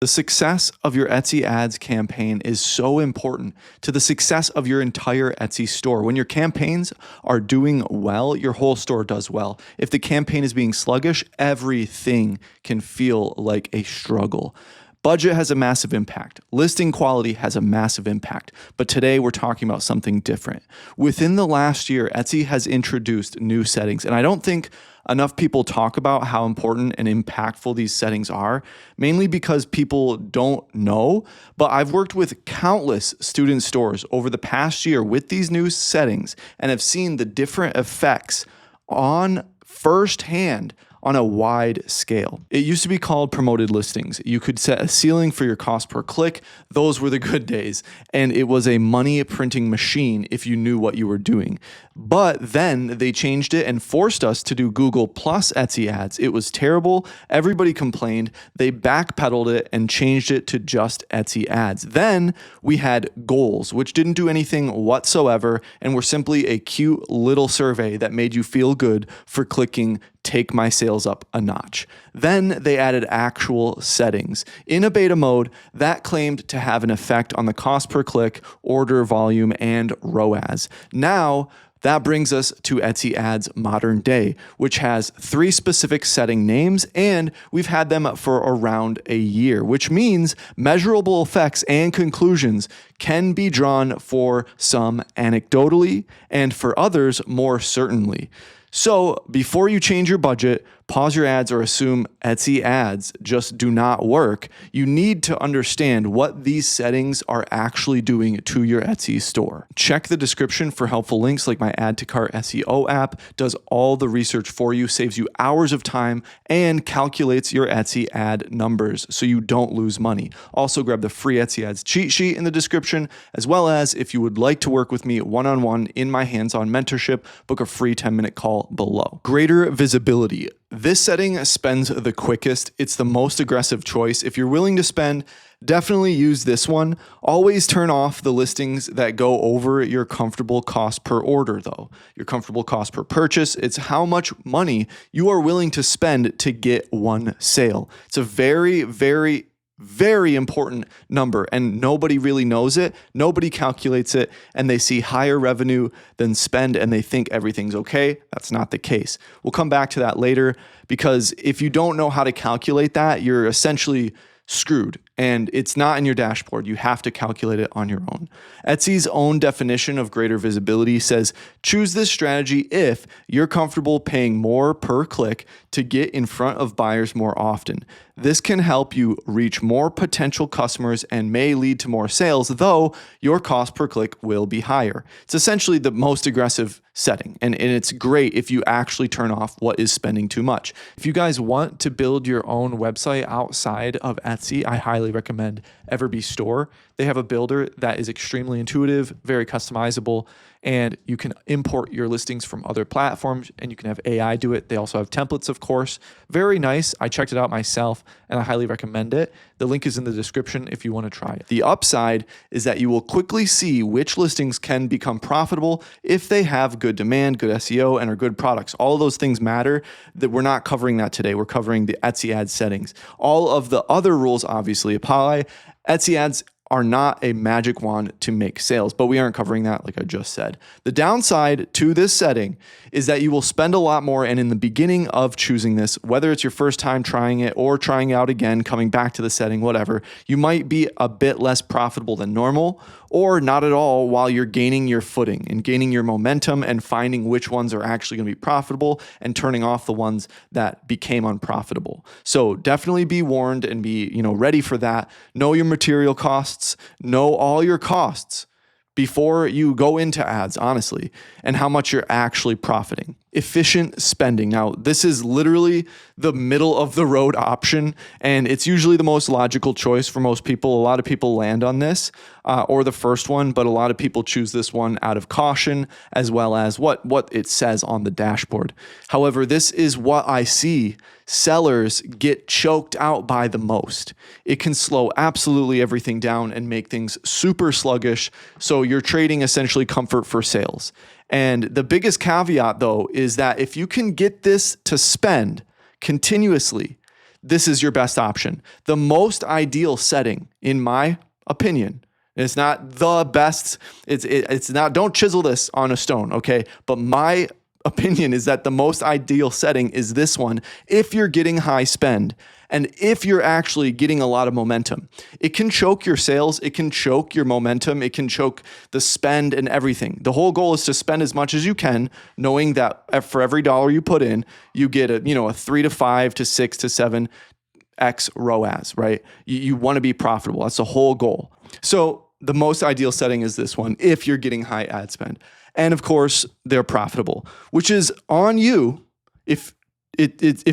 The success of your Etsy ads campaign is so important to the success of your entire Etsy store. When your campaigns are doing well, your whole store does well. If the campaign is being sluggish, everything can feel like a struggle. Budget has a massive impact. Listing quality has a massive impact. But today we're talking about something different. Within the last year, Etsy has introduced new settings, and I don't think enough people talk about how important and impactful these settings are, mainly because people don't know. But I've worked with countless student stores over the past year with these new settings and have seen the different effects on firsthand on a wide scale. It used to be called promoted listings. You could set a ceiling for your cost per click. Those were the good days. And it was a money printing machine if you knew what you were doing. But then they changed it and forced us to do Google plus Etsy ads. It was terrible. Everybody complained. They backpedaled it and changed it to just Etsy ads. Then we had goals, which didn't do anything whatsoever and were simply a cute little survey that made you feel good for clicking take my sales up a notch. Then they added actual settings in a beta mode that claimed to have an effect on the cost per click, order volume, and ROAS. Now, that brings us to Etsy Ads modern day, which has 3 specific setting names, and we've had them for around a year, which means measurable effects and conclusions can be drawn for some anecdotally and for others more certainly. So before you change your budget, pause your ads, or assume Etsy ads just do not work, you need to understand what these settings are actually doing to your Etsy store. Check the description for helpful links like my AddToCartSEO app does all the research for you, saves you hours of time, and calculates your Etsy ad numbers so you don't lose money. Also grab the free Etsy ads cheat sheet in the description, as well as if you would like to work with me one-on-one in my hands-on mentorship, book a free 10-minute call below. Greater visibility. This setting spends the quickest. It's the most aggressive choice. If you're willing to spend, definitely use this one. Always turn off the listings that go over your comfortable cost per order though. Your comfortable cost per purchase, it's how much money you are willing to spend to get one sale. It's a very, very important number, and nobody really knows it. Nobody calculates it, and they see higher revenue than spend and they think everything's okay. That's not the case. We'll come back to that later, because if you don't know how to calculate that, you're essentially screwed, and it's not in your dashboard. You have to calculate it on your own. Etsy's own definition of greater visibility says, choose this strategy if you're comfortable paying more per click to get in front of buyers more often. This can help you reach more potential customers and may lead to more sales, though your cost per click will be higher. It's essentially the most aggressive setting, and it's great if you actually turn off what is spending too much. If you guys want to build your own website outside of Etsy, I highly recommend Everbee Store. They have a builder that is extremely intuitive, very customizable, and you can import your listings from other platforms, and you can have AI do it. They also have templates, of course. Very nice. I checked it out myself, and I highly recommend it. The link is in the description if you want to try it. The upside is that you will quickly see which listings can become profitable if they have good demand, good SEO, and are good products. All of those things matter. That we're not covering that today. We're covering the Etsy ads settings. All of the other rules obviously apply. Etsy ads are not a magic wand to make sales, but we aren't covering that like I just said. The downside to this setting is that you will spend a lot more, and in the beginning of choosing this, whether it's your first time trying it or trying it out again, coming back to the setting, whatever, you might be a bit less profitable than normal, or not at all, while you're gaining your footing and gaining your momentum and finding which ones are actually going to be profitable and turning off the ones that became unprofitable. So definitely be warned and be, ready for that. Know your material costs, know all your costs before you go into ads, honestly, and how much you're actually profiting. Efficient spending. Now, this is literally the middle of the road option, and it's usually the most logical choice for most people. A lot of people land on this or the first one, but a lot of people choose this one out of caution, as well as what it says on the dashboard. However, this is what I see sellers get choked out by the most. It can slow absolutely everything down and make things super sluggish. So you're trading essentially comfort for sales. And the biggest caveat though is that if you can get this to spend continuously, this is your best option. The most ideal setting, in my opinion, it's not the best. It's not, don't chisel this on a stone, okay? But my opinion is that the most ideal setting is this one if you're getting high spend and if you're actually getting a lot of momentum. It can choke your sales, it can choke your momentum, it can choke the spend and everything. The whole goal is to spend as much as you can, knowing that for every dollar you put in, you get a 3 to 5 to 6 to 7x ROAS, right? You want to be profitable. That's the whole goal. So the most ideal setting is this one if you're getting high ad spend. And of course, they're profitable, which is on you. If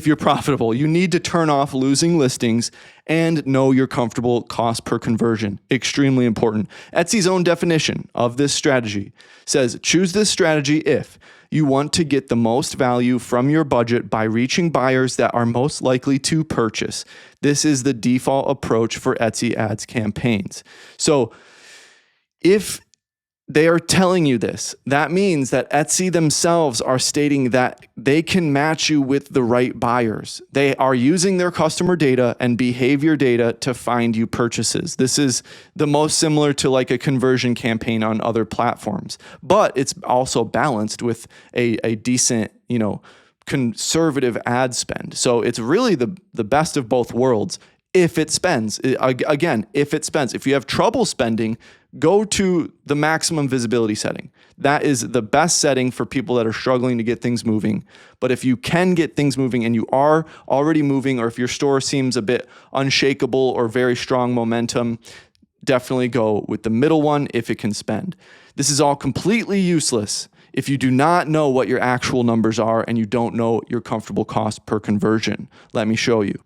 you're profitable, you need to turn off losing listings and know your comfortable cost per conversion. Extremely important. Etsy's own definition of this strategy says, choose this strategy if you want to get the most value from your budget by reaching buyers that are most likely to purchase. This is the default approach for Etsy ads campaigns. So if they are telling you this, that means that Etsy themselves are stating that they can match you with the right buyers. They are using their customer data and behavior data to find you purchases. This is the most similar to like a conversion campaign on other platforms, but it's also balanced with a decent, conservative ad spend. So it's really the best of both worlds. If it spends, again, if it spends, if you have trouble spending, go to the maximum visibility setting. That is the best setting for people that are struggling to get things moving. But if you can get things moving and you are already moving, or if your store seems a bit unshakable or very strong momentum, definitely go with the middle one if it can spend. This is all completely useless if you do not know what your actual numbers are and you don't know your comfortable cost per conversion. Let me show you.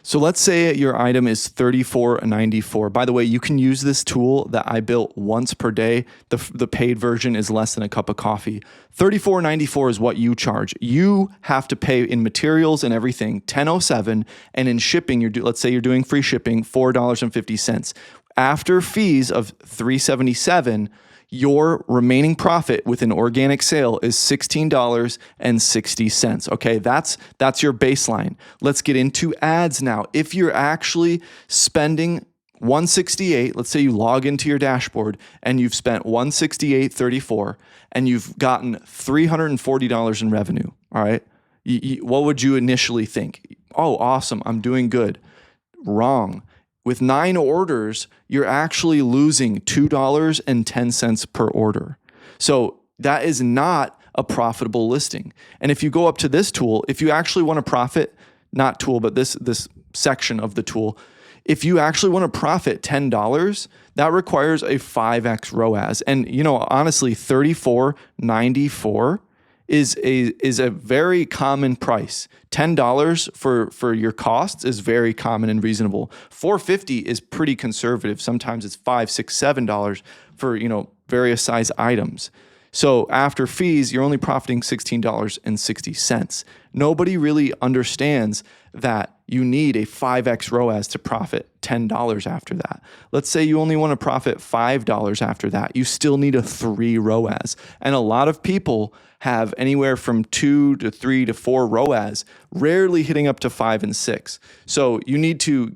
So let's say your item is $34.94. By the way, you can use this tool that I built once per day. The paid version is less than a cup of coffee. $34.94 is what you charge. You have to pay in materials and everything $10.07, and in shipping, let's say you're doing free shipping, $4.50. After fees of $3.77, your remaining profit with an organic sale is $16.60. Okay, that's your baseline. Let's get into ads now. If you're actually spending $168, let's say you log into your dashboard and you've spent $168.34 and you've gotten $340 in revenue, all right? What would you initially think? Oh, awesome, I'm doing good. Wrong. With 9 orders, you're actually losing $2.10 per order. So that is not a profitable listing. And if you go up to this tool, if you actually want to profit, not tool, but this section of the tool, if you actually want to profit $10, that requires a 5x ROAS. And honestly, $34.94 is a very common price. $10 for your costs is very common and reasonable. $4.50 is pretty conservative. Sometimes it's $5, $6, $7 for various size items. So after fees, you're only profiting $16.60. Nobody really understands that you need a 5x ROAS to profit $10 after that. Let's say you only want to profit $5 after that. You still need a 3 ROAS. And a lot of people have anywhere from 2 to 3 to 4 ROAS, rarely hitting up to 5 and 6. So you need to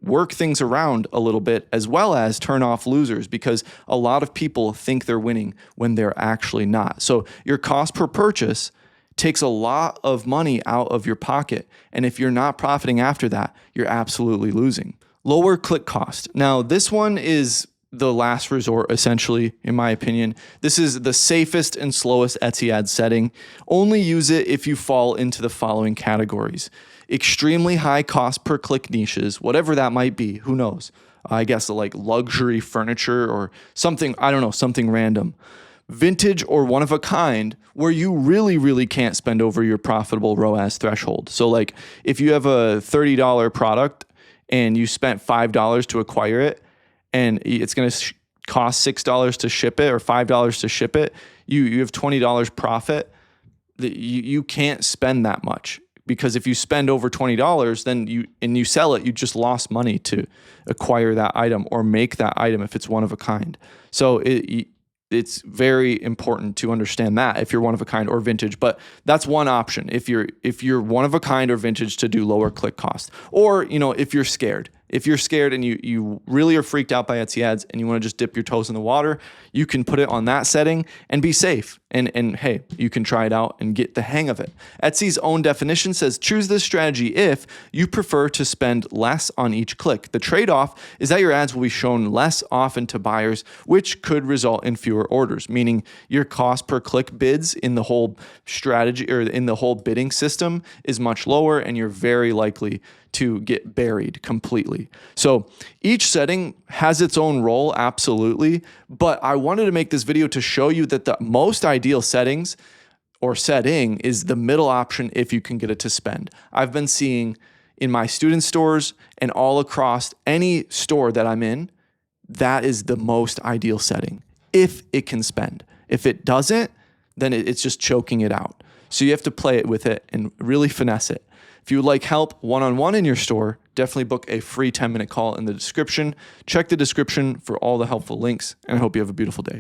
work things around a little bit, as well as turn off losers, because a lot of people think they're winning when they're actually not. So your cost per purchase takes a lot of money out of your pocket. And if you're not profiting after that, you're absolutely losing. Lower click cost. Now, this one is the last resort, essentially, in my opinion. This is the safest and slowest Etsy ad setting. Only use it if you fall into the following categories: extremely high cost per click niches, whatever that might be, who knows? I guess like luxury furniture or something, I don't know, something random. Vintage or one of a kind, where you really, really can't spend over your profitable ROAS threshold. So like if you have a $30 product and you spent $5 to acquire it, and it's going to cost $6 to ship it or $5 to ship it, you have $20 profit. You can't spend that much, because if you spend over $20, then you sell it, you just lost money to acquire that item or make that item if it's one of a kind. So it's very important to understand that if you're one of a kind or vintage. But that's one option if you're one of a kind or vintage to do lower click cost. Or, if you're scared. If you're scared and you really are freaked out by Etsy ads and you want to just dip your toes in the water, you can put it on that setting and be safe. And hey, you can try it out and get the hang of it. Etsy's own definition says, choose this strategy if you prefer to spend less on each click. The trade-off is that your ads will be shown less often to buyers, which could result in fewer orders, meaning your cost per click bids in the whole strategy or in the whole bidding system is much lower, and you're very likely to get buried completely. So each setting has its own role, absolutely. But I wanted to make this video to show you that the most ideal settings or setting is the middle option if you can get it to spend. I've been seeing in my student stores and all across any store that I'm in, that is the most ideal setting if it can spend. If it doesn't, then it's just choking it out. So you have to play it with it and really finesse it. If you would like help one-on-one in your store, definitely book a free 10-minute call in the description. Check the description for all the helpful links, and I hope you have a beautiful day.